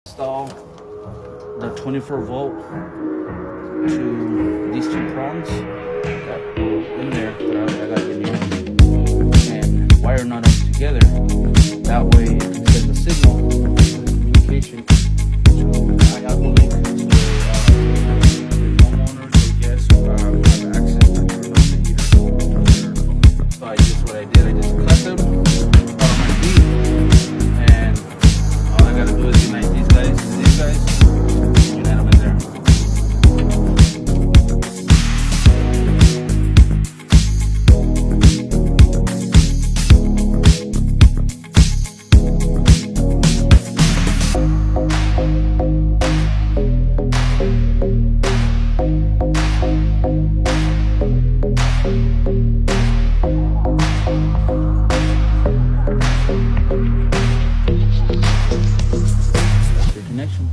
Install the 24 volt to these two prongs that were in there that I got in here, and wire nut them together. That way it can send the signal for the communication to iAqualink, where homeowners or guests have access to turn on the heater. So I just what I did, I just cut them out of my bead, and all I gotta do is unite these guys to these guys, unite them in there. That's the connection.